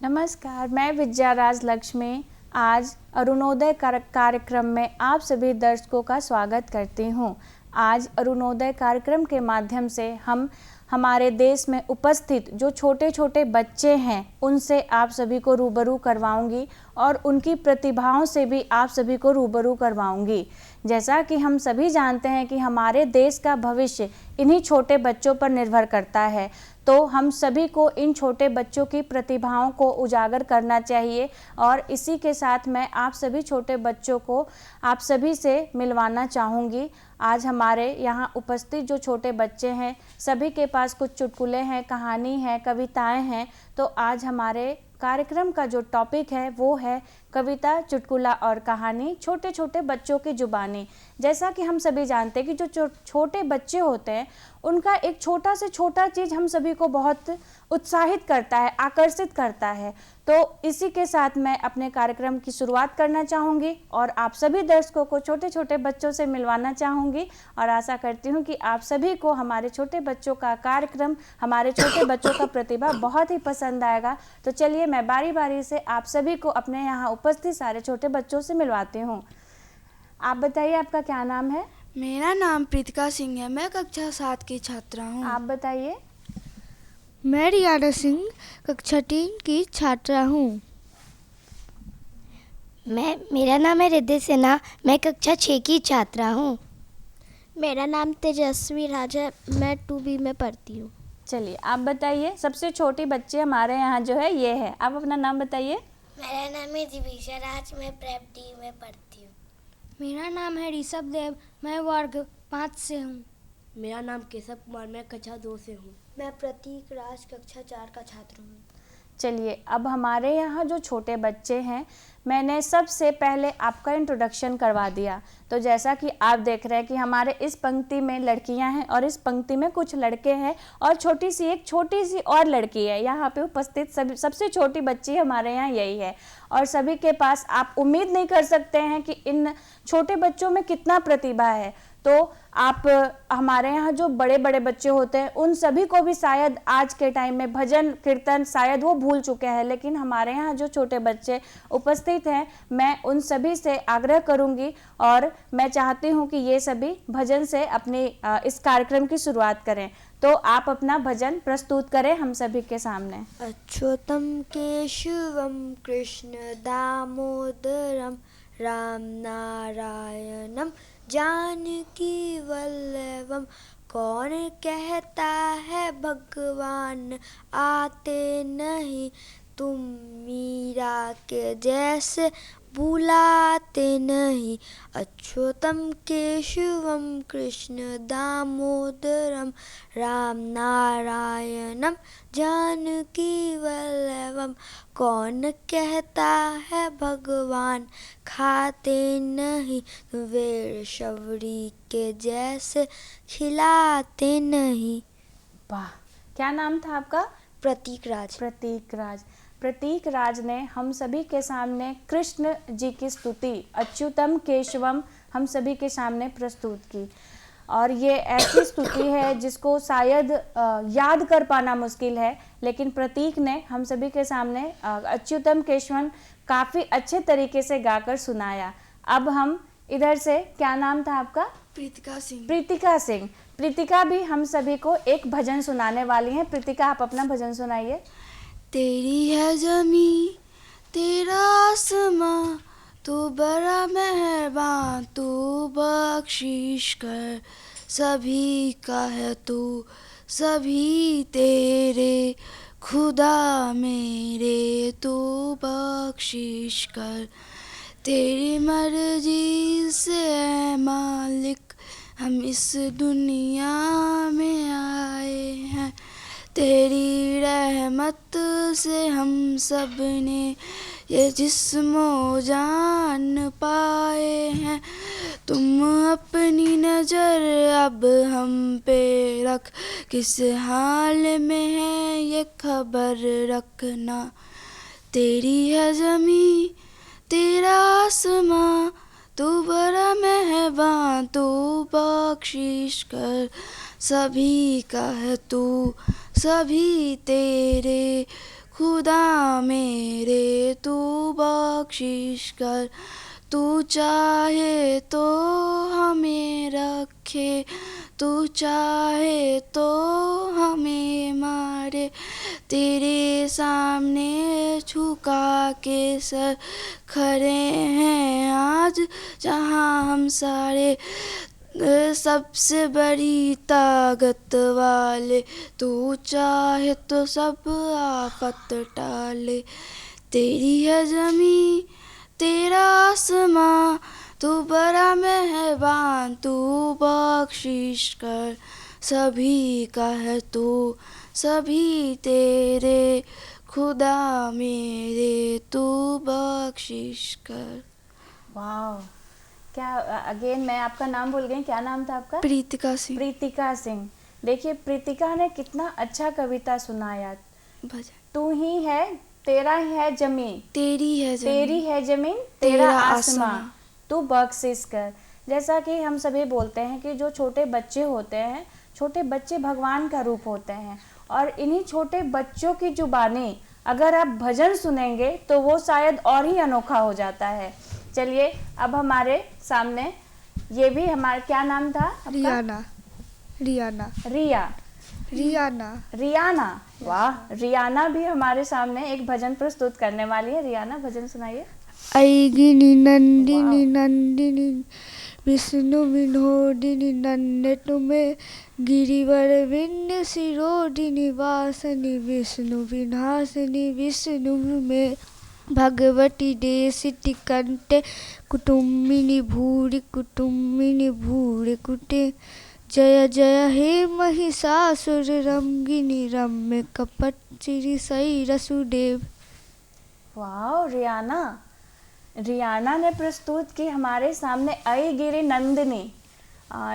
नमस्कार, मैं विद्याराज लक्ष्मी आज अरुणोदय कार्यक्रम में आप सभी दर्शकों का स्वागत करती हूँ। आज अरुणोदय कार्यक्रम के माध्यम से हम हमारे देश में उपस्थित जो छोटे छोटे बच्चे हैं उनसे आप सभी को रूबरू करवाऊंगी और उनकी प्रतिभाओं से भी आप सभी को रूबरू करवाऊंगी। जैसा कि हम सभी जानते हैं कि हमारे देश का भविष्य इन्हीं छोटे बच्चों पर निर्भर करता है, तो हम सभी को इन छोटे बच्चों की प्रतिभाओं को उजागर करना चाहिए और इसी के साथ मैं आप सभी छोटे बच्चों को आप सभी से मिलवाना चाहूँगी। आज हमारे यहाँ उपस्थित जो छोटे बच्चे हैं सभी के पास कुछ चुटकुले हैं, कहानी है, कविताएं हैं। तो आज हमारे कार्यक्रम का जो टॉपिक है वो है कविता, चुटकुला और कहानी छोटे छोटे बच्चों की जुबानी। जैसा कि हम सभी जानते हैं कि जो छोटे बच्चे होते हैं उनका एक छोटा से छोटा चीज़ हम सभी को बहुत उत्साहित करता है, आकर्षित करता है। तो इसी के साथ मैं अपने कार्यक्रम की शुरुआत करना चाहूँगी और आप सभी दर्शकों को छोटे छोटे बच्चों से मिलवाना चाहूँगी और आशा करती हूँ कि आप सभी को हमारे छोटे बच्चों का कार्यक्रम, हमारे छोटे बच्चों का प्रतिभा बहुत ही पसंद आएगा। तो चलिए मैं बारी बारी से आप सभी को अपने यहाँ उपस्थित सारे छोटे बच्चों से मिलवाती हूँ। आप बताइए, आपका क्या नाम है? मेरा नाम प्रीतिका सिंह है। मैं कक्षा 7 की छात्रा हूँ। आप बताइए। मैं रियाना सिंह कक्षा 3 की छात्रा हूँ। मेरा नाम है रिद्धि सिन्हा। मैं कक्षा 6 की छात्रा हूँ। मेरा नाम तेजस्वी राज है। मैं 2B में पढ़ती हूँ। चलिए आप बताइए। सबसे छोटी बच्ची हमारे यहाँ जो है ये है। आप अपना नाम बताइए। मेरा नाम है दिविशा राज। मैं प्रेप डी में पढ़ती हूँ। मेरा नाम है ऋषभ देव। मैं वर्ग 5 से हूँ। मेरा नाम केशव कुमार। मैं कक्षा 2 से हूँ। मैं प्रतीक राज कक्षा 4 का छात्र हूँ। चलिए अब हमारे यहाँ जो छोटे बच्चे हैं, मैंने सबसे पहले आपका इंट्रोडक्शन करवा दिया। तो जैसा कि आप देख रहे हैं कि हमारे इस पंक्ति में लड़कियां हैं और इस पंक्ति में कुछ लड़के हैं और एक छोटी सी और लड़की है। यहाँ पे उपस्थित सबसे छोटी बच्ची हमारे यहाँ यही है और सभी के पास आप उम्मीद नहीं कर सकते हैं कि इन छोटे बच्चों में कितना प्रतिभा है। तो आप हमारे यहाँ जो बड़े बड़े बच्चे होते हैं उन सभी को भी शायद आज के टाइम में भजन कीर्तन शायद वो भूल चुके हैं, लेकिन हमारे यहाँ जो छोटे बच्चे उपस्थित हैं मैं उन सभी से आग्रह करूँगी और मैं चाहती हूँ कि ये सभी भजन से अपनी इस कार्यक्रम की शुरुआत करें। तो आप अपना भजन प्रस्तुत करें हम सभी के सामने। अच्युतम केशवम कृष्ण दामोदरम राम नारायणम जानकी वल्लभम। कौन कहता है भगवान आते नहीं, तुम मीरा के जैसे बुलाते नहीं। अच्युतम केशवम कृष्ण दामोदरम राम नारायणम जानकी वल्लभम। कौन कहता है भगवान खाते नहीं, वेर शबरी के जैसे खिलाते नहीं। वाह, क्या नाम था आपका? प्रतीक राज। प्रतीक राज। प्रतीक राज ने हम सभी के सामने कृष्ण जी की स्तुति अच्युतम केशवम हम सभी के सामने प्रस्तुत की और ये ऐसी स्तुति है जिसको शायद याद कर पाना मुश्किल है, लेकिन प्रतीक ने हम सभी के सामने अच्युतम केशवम काफ़ी अच्छे तरीके से गाकर सुनाया। अब हम इधर से, क्या नाम था आपका? प्रीतिका सिंह। प्रीतिका सिंह। प्रीतिका भी हम सभी को एक भजन सुनाने वाली हैं। प्रीतिका, आप अपना भजन सुनाइए। तेरी है जमी तेरा आसमां, तू बड़ा मेहरबान, तू बख्शिश कर सभी का है तू, सभी तेरे खुदा मेरे, तू बख्शिश कर। तेरी मर्जी से है मालिक हम इस दुनिया में आए हैं, तेरी रहमत से हम सब ने ये जिस्मो जान पाए हैं। तुम अपनी नज़र अब हम पे रख, किस हाल में है ये खबर रखना। तेरी है ज़मीं तेरा आसमां, तू बड़ा मेहरबान, तू बख्शिश कर सभी का है तू, सभी तेरे खुदा मेरे तू बख्शिश कर, तू चाहे तो हमें रखे, तू चाहे तो हमें मारे, तेरे सामने झुका के सर खड़े हैं आज जहाँ हम सारे, सबसे बड़ी ताकत वाले, तू चाहे तो सब आफत टाले, तेरी है ज़मीं तेरा आसमां, तू बड़ा मेहरबान, तू बख्शिश कर, सभी का है तू सभी तेरे, खुदा मेरे तू बख्शिश कर। वाह, क्या अगेन मैं आपका नाम भूल गई, क्या नाम था आपका? प्रीतिका सिंह। प्रीतिका सिंह। देखिए प्रीतिका ने कितना अच्छा कविता सुनाया। भजन। तू ही है, तेरा है जमीन, तेरी है जमीन, तेरी है जमीन, तेरा आसमां, तू बख्शिश कर। जैसा कि हम सभी बोलते हैं कि जो छोटे बच्चे होते हैं, छोटे बच्चे भगवान का रूप होते हैं, और इन्हीं छोटे बच्चों की जुबानी अगर आप भजन सुनेंगे तो वो शायद और ही अनोखा हो जाता है। चलिए अब हमारे सामने ये भी, हमारा क्या नाम था आपका? रियाना। रियाना। रिया। रियाना। रियाना। वाह, रियाना भी हमारे सामने एक भजन प्रस्तुत करने वाली है। रियाना, भजन सुनाइए। ऐगिनी नंदिनी नंदिनी विष्णु विनोदिनी नन्हे तुम्हें, गिरिवर विन्य शिरोदिनी वासनी विष्णु विनाशिनी विष्णु में, भगवती देशिति कंटे कुटुम्बिनी भूरि कुटुम्बिनी भूरि कुटे, जय जय हे महिषासुर रंगिनी रम्य कपट श्री सई रसुदेव। वाह रियाना, रियाना ने प्रस्तुत की हमारे सामने ऐगिरी नंदिनी,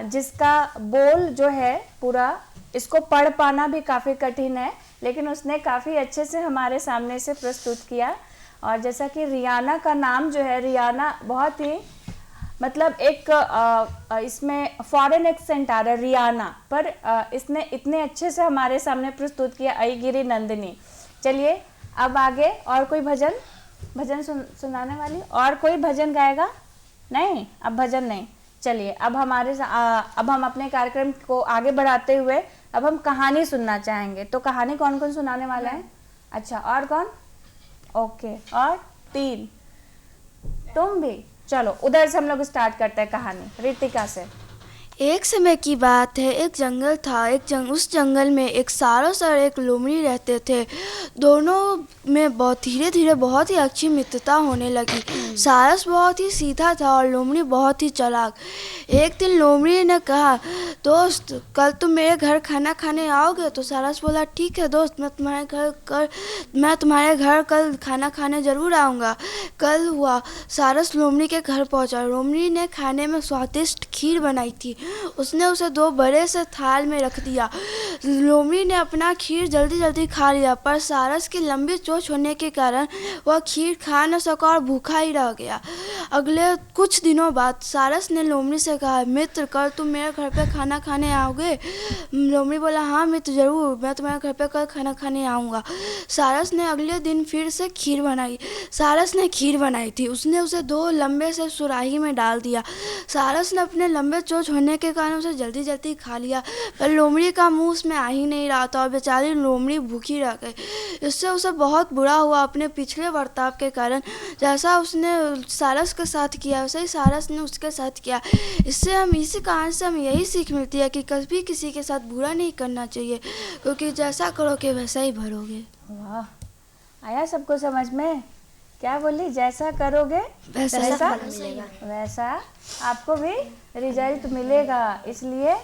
जिसका बोल जो है पूरा, इसको पढ़ पाना भी काफ़ी कठिन है, लेकिन उसने काफ़ी अच्छे से हमारे सामने से प्रस्तुत किया। और जैसा कि रियाना का नाम जो है, रियाना बहुत ही मतलब एक इसमें फॉरेन एक्सेंट आ रहा है रियाना, पर इसने इतने अच्छे से हमारे सामने प्रस्तुत किया ऐगिरी नंदिनी। चलिए अब आगे और कोई भजन सुनाने वाली, और कोई भजन गाएगा? नहीं, अब भजन नहीं। चलिए अब अब हम अपने कार्यक्रम को आगे बढ़ाते हुए अब हम कहानी सुनना चाहेंगे। तो कहानी कौन कौन सुनाने वाला है? अच्छा, और कौन? ओके, और 3 तुम भी। चलो उधर से हम लोग स्टार्ट करते हैं कहानी, रितिका से। एक समय की बात है, एक जंगल था। उस जंगल में एक सारस और एक लोमड़ी रहते थे। दोनों में धीरे धीरे बहुत ही अच्छी मित्रता होने लगी। सारस बहुत ही सीधा था और लोमड़ी बहुत ही चालाक। एक दिन लोमड़ी ने कहा, दोस्त कल तुम मेरे घर खाना खाने आओगे? तो सारस बोला, ठीक है दोस्त, मैं तुम्हारे घर कल खाना खाने ज़रूर आऊँगा। कल हुआ, सारस लोमड़ी के घर पहुँचा। लोमड़ी ने खाने में स्वादिष्ट खीर बनाई थी। उसने उसे 2 बड़े से थाल में रख दिया। लोमड़ी ने अपना खीर जल्दी जल्दी खा लिया, पर सारस की लंबी चोंच होने के कारण वह खीर खा न सका और भूखा ही रह गया। अगले कुछ दिनों बाद सारस ने लोमड़ी से कहा, मित्र कल तुम मेरे घर पे खाना खाने आओगे? लोमड़ी बोला, हाँ मित्र ज़रूर, मैं तुम्हारे घर पे कल खाना खाने आऊँगा। सारस ने अगले दिन फिर से खीर बनाई। सारस ने खीर बनाई थी, उसने उसे 2 लंबे से सुराही में डाल दिया। सारस ने अपने लंबे चोंच होने के कारण उसे जल्दी जल्दी खा लिया, पर लोमड़ी का मुंह उसमें आ ही नहीं रहा था और बेचारी लोमड़ी भूखी रह गई। इससे उसे बहुत बुरा हुआ अपने पिछले बर्ताव के कारण। जैसा उसने सारस के साथ किया वैसे ही सारस ने उसके साथ किया। इसी कहानी से हमें यही सीख मिलती है कि कभी किसी के साथ बुरा नहीं करना चाहिए, क्योंकि जैसा करोगे वैसा ही भरोगे। वाह, आया सबको समझ में? क्या बोली? जैसा करोगे वैसा आपको भी रिजल्ट मिलेगा। इसलिए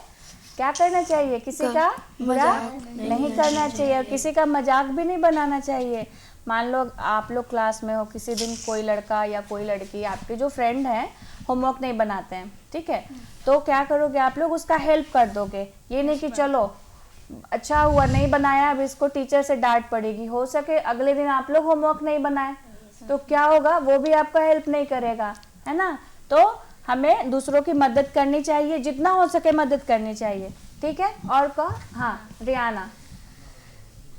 क्या करना चाहिए? किसी का बुरा नहीं करना चाहिए और किसी का मजाक भी नहीं बनाना चाहिए। मान लो आप लोग क्लास में हो, किसी दिन कोई लड़का या कोई लड़की आपके जो फ्रेंड हैं होमवर्क नहीं बनाते हैं, ठीक है, तो क्या करोगे आप लोग? उसका हेल्प कर दोगे। ये नहीं कि चलो अच्छा हुआ नहीं बनाया, अब इसको टीचर से डांट पड़ेगी। हो सके अगले दिन आप लोग होमवर्क नहीं बनाए तो क्या होगा? वो भी आपका हेल्प नहीं करेगा, है ना? तो हमें दूसरों की मदद करनी चाहिए, जितना हो सके मदद करनी चाहिए, ठीक है? और कौन? हाँ, रियाना।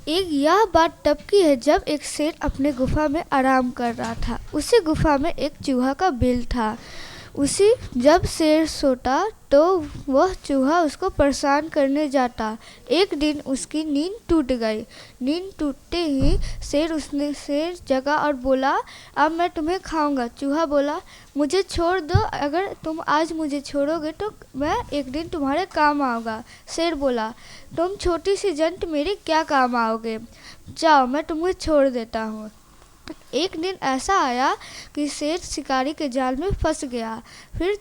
एक यह बात तब की है जब एक शेर अपने गुफा में आराम कर रहा था। उसी गुफा में एक चूहा का बिल था। उसी जब शेर सोता तो वह चूहा उसको परेशान करने जाता। एक दिन उसकी नींद टूट गई। नींद टूटते ही शेर जगा और बोला, अब मैं तुम्हें खाऊंगा। चूहा बोला, मुझे छोड़ दो, अगर तुम आज मुझे छोड़ोगे तो मैं एक दिन तुम्हारे काम आऊँगा। शेर बोला, तुम छोटी सी जंत मेरे क्या काम आओगे, जाओ मैं तुम्हें छोड़ देता हूँ। एक दिन ऐसा आया कि शेर शिकारी के जाल में फंस गया। फिर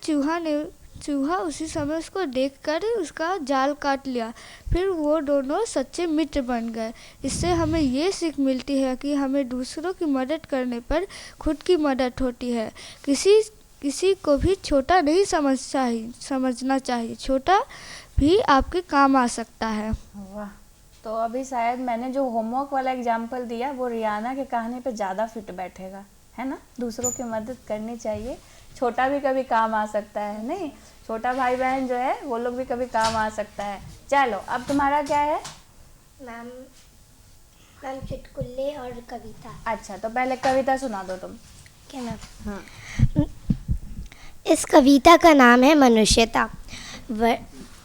चूहा उसी समय उसको देखकर उसका जाल काट लिया। फिर वो दोनों सच्चे मित्र बन गए। इससे हमें ये सीख मिलती है कि हमें दूसरों की मदद करने पर खुद की मदद होती है। किसी को भी छोटा नहीं समझना चाहिए, छोटा भी आपके काम आ सकता है। वाह, तो अभी शायद मैंने जो होमवर्क वाला एग्जाम्पल दिया वो रियाना की कहानी पे ज़्यादा फिट बैठेगा, है ना। दूसरों की मदद करनी चाहिए, छोटा भी कभी काम आ सकता है, नहीं छोटा भाई बहन जो है वो लोग भी कभी काम आ सकता है। चलो अब तुम्हारा क्या है? मैम चुटकुले और कविता। अच्छा, तो पहले कविता सुना दो तुम। क्या मैम? इस कविता का नाम है मनुष्यता।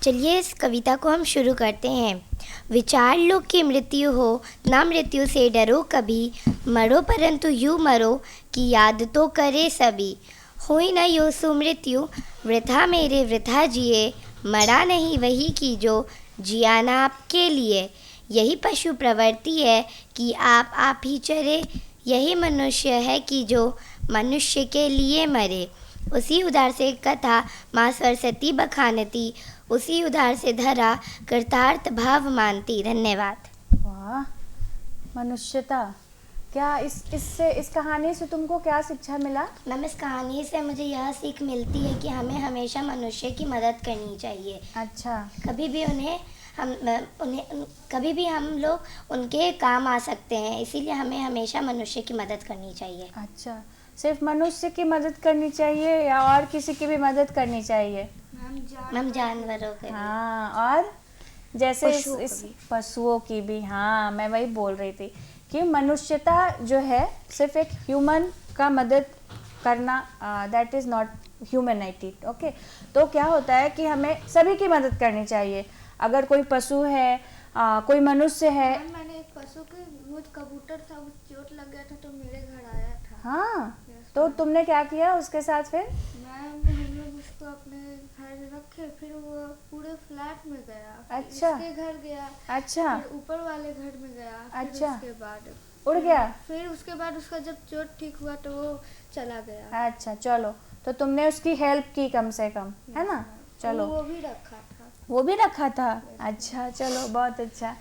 चलिए इस कविता को हम शुरू करते हैं। विचार लो कि मृत्यु हो, ना मृत्यु से डरो कभी, मरो परंतु यूँ मरो कि याद तो करे सभी। हुई न यो सुमृत्यु, वृथा मेरे वृथा जिए, मरा नहीं वही की जो जिया ना आपके लिए। यही पशु प्रवृत्ति है कि आप ही चरे, यही मनुष्य है कि जो मनुष्य के लिए मरे। उसी उधार से कथा माँ सरस्वती बखानती, उसी उधार से धरा कृतार्थ भाव मानती। धन्यवाद। वाह, मनुष्यता। क्या इस कहानी से तुमको क्या शिक्षा मिला? मैम इस कहानी से मुझे यह सीख मिलती है कि हमें हमेशा मनुष्य की मदद करनी चाहिए। अच्छा, कभी भी हम लोग उनके काम आ सकते हैं, इसीलिए हमें हमेशा मनुष्य की मदद करनी चाहिए। अच्छा, सिर्फ मनुष्य की मदद करनी चाहिए या और किसी की भी मदद करनी चाहिए? मैम जानवरों के। हाँ, और जैसे इस पशुओं की भी। हाँ, मैं वही बोल रही थी कि मनुष्यता जो है सिर्फ एक ह्यूमन का मदद करना, that is not humanity. Okay, तो क्या होता है कि हमें सभी की मदद करनी चाहिए। अगर कोई पशु है, कोई मनुष्य है। मैंने एक पशु के वो कबूतर था, वो चोट लग गया था तो मेरे घर आया था। हाँ, तो तुमने क्या किया उसके साथ फिर? हम लोग उसको अपने घर रखे, फिर वो पूरे फ्लैट में गया। अच्छा, उसके घर गया। अच्छा, फिर ऊपर वाले घर में गया। अच्छा, उसके बाद उड़ गया। फिर उसके बाद उसका जब चोट ठीक हुआ तो वो चला गया। अच्छा, चलो, तो तुमने उसकी हेल्प की कम से कम, है ना। चलो, वो भी रखा था। वो भी रखा था। अच्छा, चलो, बहुत अच्छा।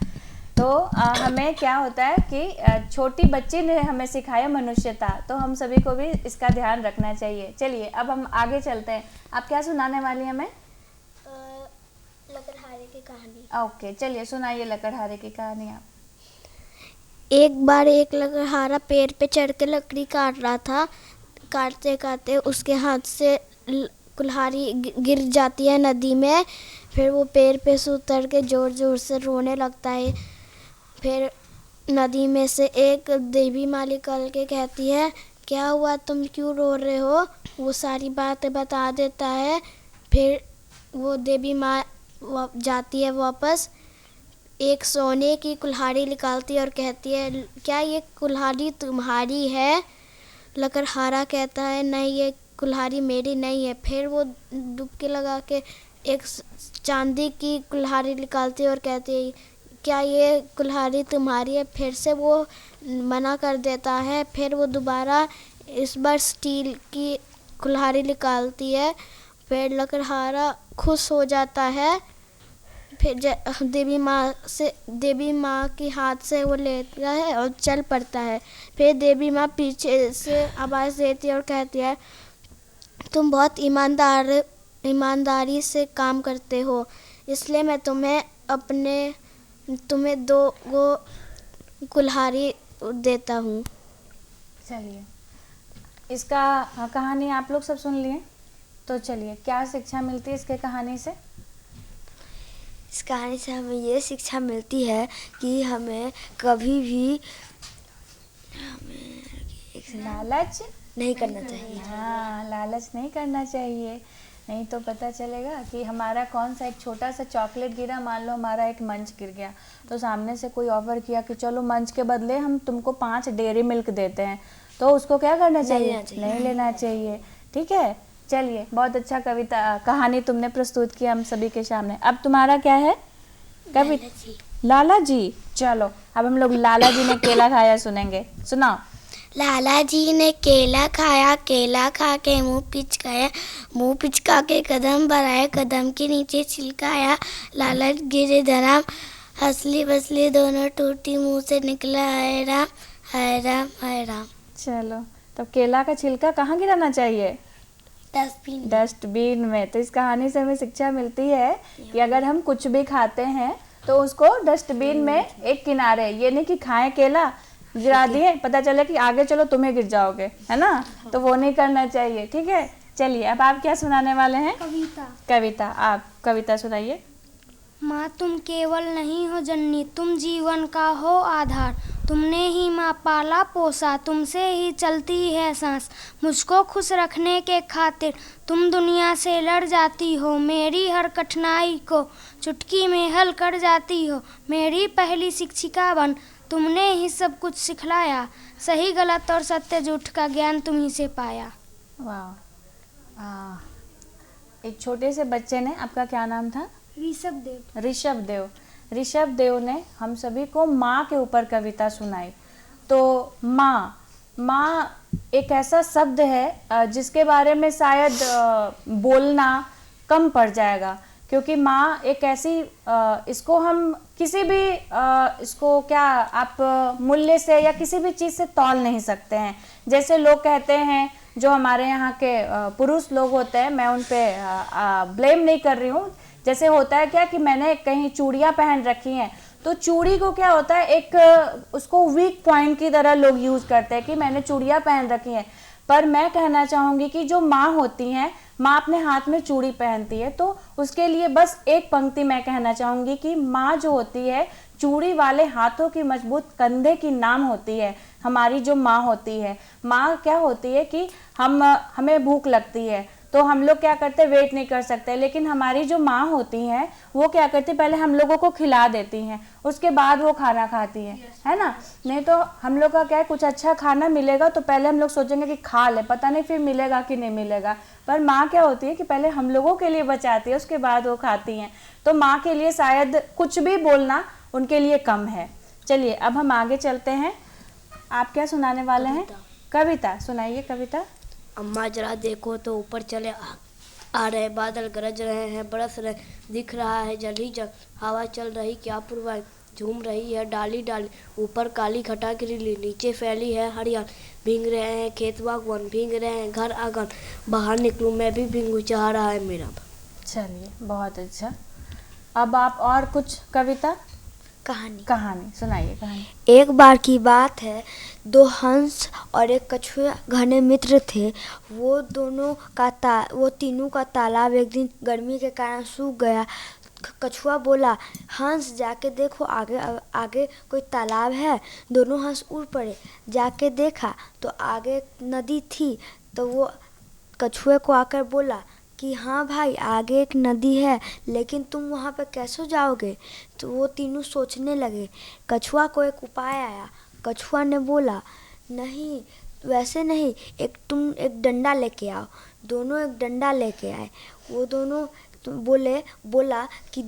तो हमें क्या होता है कि छोटी बच्ची ने हमें सिखाया मनुष्यता, तो हम सभी को भी इसका ध्यान रखना चाहिए। चलिए अब हम आगे चलते हैं। आप क्या सुनाने वाली हैं हमें? लकड़हारे की कहानी। ओके, चलिए सुनाइए लकड़हारे की कहानी आप। एक बार एक लकड़हारा पेड़ पे चढ़ के लकड़ी काट रहा था। काटते काटते उसके हाथ से कुल्हाड़ी गिर जाती है नदी में। फिर वो पेड़ पे से उतर के ज़ोर ज़ोर से रोने लगता है। फिर नदी में से एक देवी माँ निकल के कहती है, क्या हुआ, तुम क्यों रो रहे हो? वो सारी बातें बता देता है। फिर वो देवी माँ जाती है वापस, एक सोने की कुल्हाड़ी निकालती है और कहती है, क्या ये कुल्हाड़ी तुम्हारी है? लकड़हारा कहता है, नहीं ये कुल्हाड़ी मेरी नहीं है। फिर वो डुबकी लगा के एक चांदी की कुल्हाड़ी निकालती है और कहती है, क्या ये कुल्हाड़ी तुम्हारी है? फिर से वो मना कर देता है। फिर वो दोबारा इस बार स्टील की कुल्हाड़ी निकालती है। फिर लकड़हारा खुश हो जाता है। फिर देवी माँ के हाथ से वो लेता है और चल पड़ता है। फिर देवी माँ पीछे से आवाज़ देती है और कहती है, तुम बहुत ईमानदारी से काम करते हो, इसलिए मैं तुम्हें 2 कुल्हाड़ी देता हूँ। चलिए, इसका कहानी आप लोग सब सुन लिए, तो चलिए क्या शिक्षा मिलती है इसके कहानी से? इस कहानी से हमें ये शिक्षा मिलती है कि हमें कभी भी लालच नहीं करना चाहिए। हाँ, लालच नहीं करना चाहिए, नहीं तो पता चलेगा कि हमारा कौन सा एक छोटा सा चॉकलेट गिरा, मान लो हमारा एक मंच गिर गया, तो सामने से कोई ऑफर किया कि चलो मंच के बदले हम तुमको 5 डेयरी मिल्क देते हैं, तो उसको क्या करना चाहिए? नहीं लेना चाहिए। ठीक है, चलिए, बहुत अच्छा कहानी तुमने प्रस्तुत किया हम सभी के सामने। अब तुम्हारा क्या है? लाला जी। चलो अब हम लोग लाला जी ने केला खाया सुनेंगे, सुनाओ। लाला जी ने केला खाया, केला खा के मुंह पिचकाया, मुंह पिचका के कदम बढ़ाया, कदम के नीचे छिलकाया, लाला गिरे धराम, हंसली बसली दोनों टूटी, मुंह से निकला हाय राम हाय राम हाय राम। चलो, तो केला का छिलका कहाँ गिराना चाहिए? डस्टबिन में। तो इस कहानी से हमें शिक्षा मिलती है कि अगर हम कुछ भी खाते हैं तो उसको डस्टबिन में एक किनारे, ये नहीं कि खाएं केला गिरा दिए, पता चले कि आगे चलो तुम्हें गिर जाओगे, है ना, तो वो नहीं करना चाहिए। ठीक है, चलिए अब आप क्या सुनाने वाले हैं? कविता। आप कविता सुनाइए। माँ तुम केवल नहीं हो जननी, तुम जीवन का हो आधार, तुमने ही माँ पाला पोसा, तुमसे ही चलती है सांस, मुझको खुश रखने के खातिर तुम दुनिया से लड़ जाती हो, मेरी हर कठिनाई को चुटकी में हल कर जाती हो, मेरी पहली शिक्षिका बन तुमने ही सब कुछ सिखलाया, सही गलत और सत्य झूठ का ज्ञान तुम ही से पाया। वाह, एक छोटे से बच्चे ने, आपका क्या नाम था? ऋषभ देव ने हम सभी को माँ के ऊपर कविता सुनाई। तो माँ एक ऐसा शब्द है जिसके बारे में शायद बोलना कम पड़ जाएगा, क्योंकि माँ एक ऐसी इसको हम किसी भी इसको क्या आप मूल्य से या किसी भी चीज़ से तौल नहीं सकते हैं। जैसे लोग कहते हैं, जो हमारे यहाँ के पुरुष लोग होते हैं, मैं उन पे ब्लेम नहीं कर रही हूँ, जैसे होता है क्या कि मैंने कहीं चूड़ियाँ पहन रखी हैं, तो चूड़ी को क्या होता है, एक उसको वीक पॉइंट की तरह लोग यूज़ करते हैं कि मैंने चूड़ियाँ पहन रखी हैं। पर मैं कहना चाहूँगी कि जो माँ होती हैं, माँ अपने हाथ में चूड़ी पहनती है, तो उसके लिए बस एक पंक्ति मैं कहना चाहूँगी कि माँ जो होती है, चूड़ी वाले हाथों की मजबूत कंधे की नाम होती है। हमारी जो माँ होती है, माँ क्या होती है कि हमें भूख लगती है तो हम लोग क्या करते हैं, वेट नहीं कर सकते, लेकिन हमारी जो माँ होती हैं वो क्या करती है, पहले हम लोगों को खिला देती हैं, उसके बाद वो खाना खाती हैं, है ना। नहीं तो हम लोग का क्या है, कुछ अच्छा खाना मिलेगा तो पहले हम लोग सोचेंगे कि खा ले, पता नहीं फिर मिलेगा कि नहीं मिलेगा, पर माँ क्या होती है कि पहले हम लोगों के लिए बचाती है, उसके बाद वो खाती हैं। तो माँ के लिए शायद कुछ भी बोलना उनके लिए कम है। चलिए अब हम आगे चलते हैं। आप क्या सुनाने वाले हैं? कविता सुनाइए। कविता। अम्मा जरा देखो तो ऊपर चले आ रहे बादल, गरज रहे हैं, बरस रहे, दिख रहा है जल ही जल, हवा चल रही क्या पुरवाई, झूम रही है डाली डाली, ऊपर काली घटा गिरी, नीचे फैली है हरियाली, भींग रहे हैं खेत बागवान, भींग रहे हैं घर आंगन, बाहर निकलूं मैं भी भींगू, चाह रहा है मेरा। चलिए बहुत अच्छा। अब आप और कुछ कविता कहानी सुनाइए। कहानी। एक बार की बात है, 2 हंस और एक कछुआ घने मित्र थे। वो तीनों का तालाब एक दिन गर्मी के कारण सूख गया। कछुआ बोला, हंस जाके देखो आगे कोई तालाब है। दोनों हंस उड़ पड़े, जाके देखा तो आगे नदी थी। तो वो कछुए को आकर बोला कि हाँ भाई, आगे एक नदी है, लेकिन तुम वहाँ पे कैसे जाओगे? तो वो तीनों सोचने लगे। कछुआ को एक उपाय आया। कछुआ ने बोला, नहीं वैसे नहीं, तुम एक डंडा लेके आओ। दोनों एक डंडा लेके आए। वो दोनों बोला कि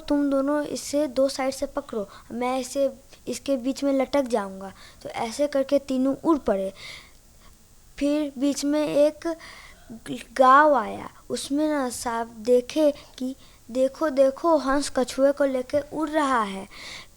तुम दोनों इसे 2 साइड से पकड़ो, मैं इसके बीच में लटक जाऊंगा। तो ऐसे करके तीनों उड़ पड़े। फिर बीच में एक गांव आया। उसमें ना साहब देखे कि देखो हंस कछुए को लेके उड़ रहा है।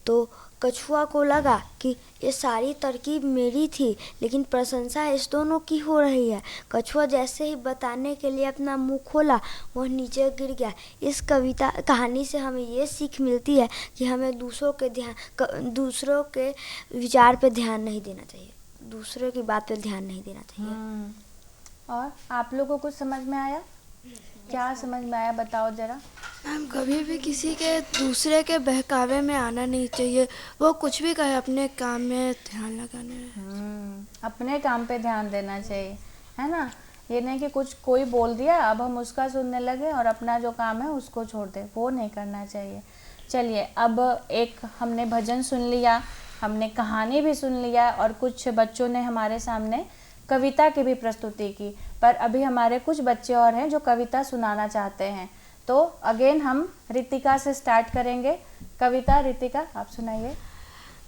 तो कछुआ को लगा कि ये सारी तरकीब मेरी थी, लेकिन प्रशंसा इस दोनों की हो रही है। कछुआ जैसे ही बताने के लिए अपना मुंह खोला, वह नीचे गिर गया। इस कहानी से हमें ये सीख मिलती है कि हमें दूसरों के विचार पे ध्यान नहीं देना चाहिए, दूसरों की बात पे ध्यान नहीं देना चाहिए। और आप लोगों को कुछ समझ में आया? क्या समझ में आया, बताओ जरा। मैम कभी भी किसी के दूसरे के बहकावे में आना नहीं चाहिए। वो कुछ भी कहे अपने काम में ध्यान लगाने में। अपने काम पे ध्यान देना चाहिए, है ना। ये नहीं कि कुछ कोई बोल दिया अब हम उसका सुनने लगे और अपना जो काम है उसको छोड़ दे, वो नहीं करना चाहिए। चलिए, अब एक हमने भजन सुन लिया, हमने कहानी भी सुन लिया और कुछ बच्चों ने हमारे सामने कविता की भी प्रस्तुति की। पर अभी हमारे कुछ बच्चे और हैं जो कविता सुनाना चाहते हैं, तो अगेन हम रितिका से स्टार्ट करेंगे। कविता रितिका, आप सुनाइए।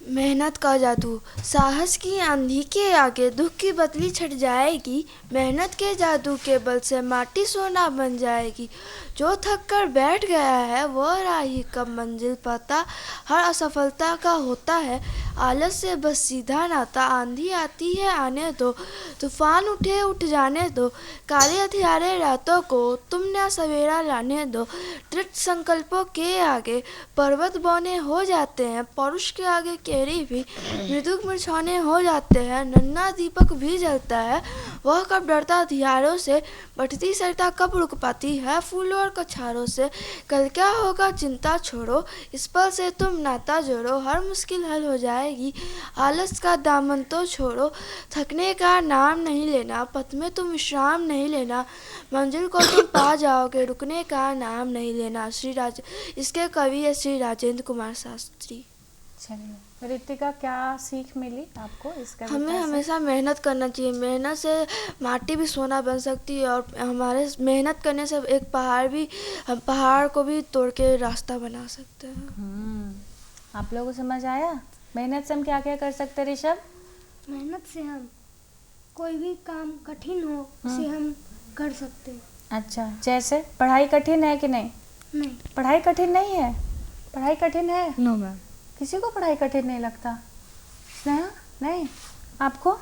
मेहनत का जादू। साहस की आंधी के आगे दुख की बदली छट जाएगी। मेहनत के जादू के बल से माटी सोना बन जाएगी। जो थक कर बैठ गया है वह राही कब मंजिल पाता। हर असफलता का होता है आलस से बस सीधा नाता। आंधी आती है आने दो, तूफान उठे उठ जाने दो। काले अंधियारे रातों को तुम न सवेरा लाने दो। दृढ़ संकल्पों के आगे पर्वत बौने हो जाते हैं। पौरुष के आगे केरी भी मृदुक मुरझाने हो जाते हैं। नन्हा दीपक भी जलता है, वह कब डरता अंधियारों से। बढ़ती सरता कब रुक पाती है फूलों और कछारों से। कल क्या होगा चिंता छोड़ो, इस पल से तुम नाता जोड़ो। हर मुश्किल हल हो जाएगी, आलस का दामन तो छोड़ो। थकने का नाम नहीं लेना, पथ में तुम विश्राम नहीं लेना। मंजिल को तुम पा जाओगे, रुकने का नाम नहीं लेना। इसके कवि है श्री राजेंद्र कुमार शास्त्री। चलिए रितिका, क्या सीख मिली आपको इस कविता हमें से? हमेशा मेहनत करना चाहिए। मेहनत से माटी भी सोना बन सकती है और हमारे मेहनत करने से एक हम पहाड़ को भी तोड़ के रास्ता बना सकते हैं। आप लोगों को समझ आया? मेहनत से हम क्या क्या कर सकते हैं ऋषभ? मेहनत से हम कोई भी काम कठिन हो उसे हम कर सकते हैं। अच्छा, जैसे पढ़ाई कठिन है कि नहीं? नहीं। पढ़ाई कठिन नहीं है? पढ़ाई कठिन है? No ma'am. किसी को पढ़ाई कठिन नहीं लगता? स्नेहा, नहीं? आपको?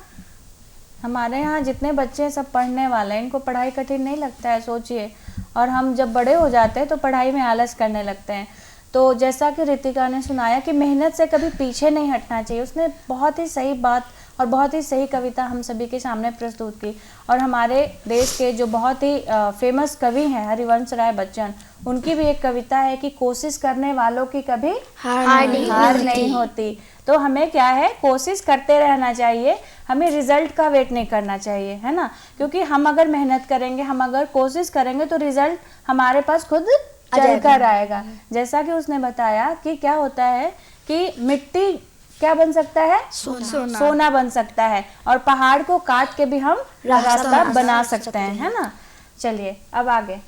हमारे यहाँ जितने बच्चे हैं सब पढ़ने वाले हैं, इनको पढ़ाई कठिन नहीं लगता है, सोचिए। और हम जब बड़े हो जाते हैं तो पढ़ाई में आलस करने लगते हैं। तो जैसा कि रितिका ने सुनाया कि मेहनत से कभी पीछे नहीं हटना चाहिए, उसने बहुत ही सही बात और बहुत ही सही कविता हम सभी के सामने प्रस्तुत की। और हमारे देश के जो बहुत ही फेमस कवि हैं हरिवंश राय बच्चन, उनकी भी एक कविता है कि कोशिश करने वालों की कभी हार नहीं होती। तो हमें क्या है, कोशिश करते रहना चाहिए, हमें रिजल्ट का वेट नहीं करना चाहिए, है ना। क्योंकि हम अगर मेहनत करेंगे, हम अगर कोशिश करेंगे तो रिजल्ट हमारे पास खुद चल कर आएगा। जैसा कि उसने बताया कि क्या होता है कि मिट्टी क्या बन सकता है? सोना बन सकता है। और पहाड़ को काट के भी हम रास्ता बना सकते हैं, है ना। चलिए अब आगे,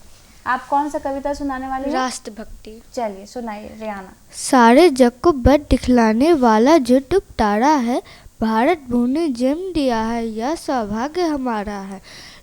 आप कौन सा कविता सुनाने वाले हैं? राष्ट्रभक्ति। चलिए सुनाइए रियाना। सारे जग को बद दिखलाने वाला जो डूब तारा है, भारत भूमि ने जन्म दिया है, यह सौभाग्य हमारा है।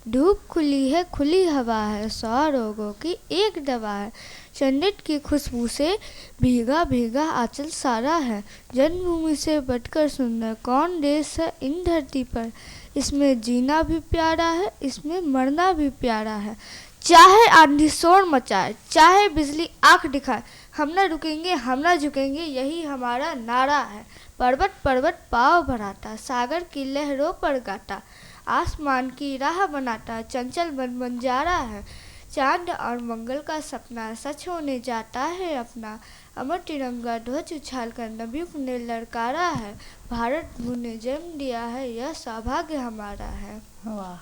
धूप खुली है, खुली हवा है, 100 रोगों की एक दवा है। चंडित की खुशबू से भीगा भीगा आंचल सारा है। जन्मभूमि से बढ़कर सुंदर कौन देश है इन धरती पर। इसमें जीना भी प्यारा है, इसमें मरना भी प्यारा है। चाहे आंधी शोर मचाए, चाहे बिजली आंख दिखाए, हम न रुकेंगे, हम न झुकेंगे, यही हमारा नारा है। पर्वत पर्वत पाँव भराता, सागर की लहरों पर गाता, आसमान की राह बनाता, चंचल मन बंजारा है। चांद और मंगल का सपना सच होने जाता है अपना। अमर तिरंगा ध्वज उछाल कर नभीक ने ललकारा है। भारत भूमि ने जन्म दिया है, यह सौभाग्य हमारा है। वाह,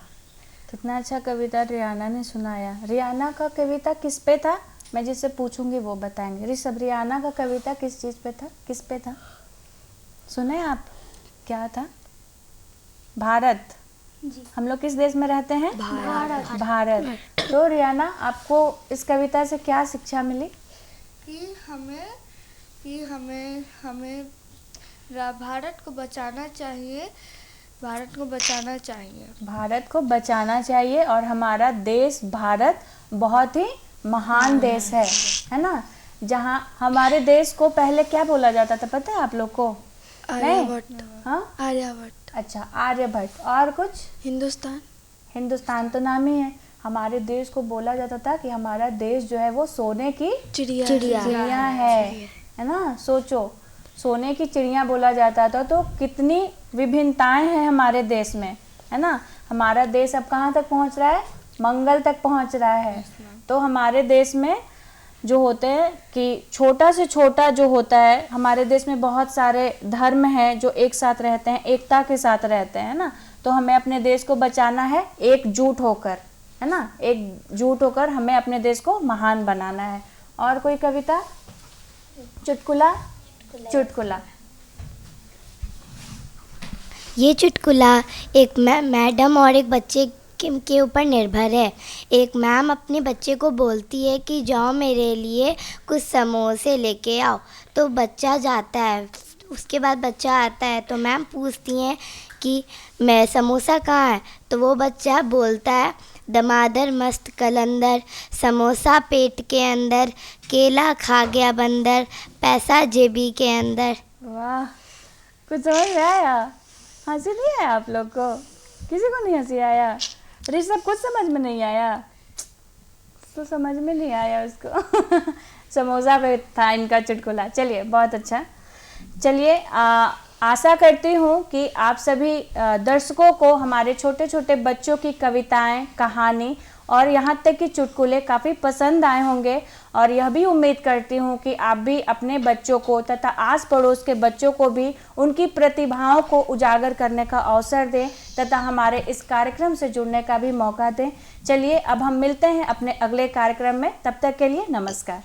कितना अच्छा कविता रियाना ने सुनाया। रियाना का कविता किस पे था? मैं जिससे पूछूंगी वो बताएंगे। ऋषभ, रियाना का कविता किस चीज़ पे था, किस पे था? सुने आप? क्या था? भारत। हम लोग किस देश में रहते हैं? भारत। तो रियाना, आपको इस कविता से क्या शिक्षा मिली? कि हमें भारत को बचाना चाहिए, भारत को बचाना चाहिए। भारत को बचाना चाहिए। और हमारा देश भारत बहुत ही महान देश है ना। जहाँ हमारे देश को पहले क्या बोला जाता था पता है आप लोग को? आर्यभट्ट। हाँ, आर्यभट्ट। अच्छा, आर्यभट्ट। और कुछ? हिंदुस्तान तो नाम ही है। हमारे देश को बोला जाता था कि हमारा देश जो है वो सोने की चिड़िया है ना। सोचो, सोने की चिड़िया बोला जाता था, तो कितनी विभिन्नताएं हैं हमारे देश में, है ना। हमारा देश अब कहाँ तक पहुँच रहा है? मंगल तक पहुँच रहा है। तो हमारे देश में जो होते हैं कि छोटा से छोटा जो होता है, हमारे देश में बहुत सारे धर्म हैं जो एक साथ रहते हैं, एकता के साथ रहते हैं ना। तो हमें अपने देश को बचाना है एकजुट होकर, है ना, एकजुट होकर हमें अपने देश को महान बनाना है। और कोई कविता? चुटकुला? चुटकुला। ये चुटकुला एक मैडम और एक बच्चे के ऊपर निर्भर है। एक मैम अपने बच्चे को बोलती है कि जाओ मेरे लिए कुछ समोसे लेके आओ। तो बच्चा जाता है। उसके बाद बच्चा आता है तो मैम पूछती हैं कि मैं समोसा कहाँ है। तो वो बच्चा बोलता है, दमादर मस्त कलंदर, समोसा पेट के अंदर, केला खा गया बंदर, पैसा जेबी के अंदर। वाह, कुछ समझ में आया? हंसी नहीं आया आप लोग को? किसी को नहीं हंसी आया? ऋषभ, कुछ समझ में नहीं आया? तो समझ में नहीं आया उसको। समोसा पे था इनका चुटकुला। चलिए, बहुत अच्छा। चलिए, आशा करती हूँ कि आप सभी दर्शकों को हमारे छोटे छोटे बच्चों की कविताएं, कहानी और यहाँ तक कि चुटकुले काफ़ी पसंद आए होंगे। और यह भी उम्मीद करती हूँ कि आप भी अपने बच्चों को तथा आस पड़ोस के बच्चों को भी उनकी प्रतिभाओं को उजागर करने का अवसर दें तथा हमारे इस कार्यक्रम से जुड़ने का भी मौका दें। चलिए, अब हम मिलते हैं अपने अगले कार्यक्रम में। तब तक के लिए नमस्कार।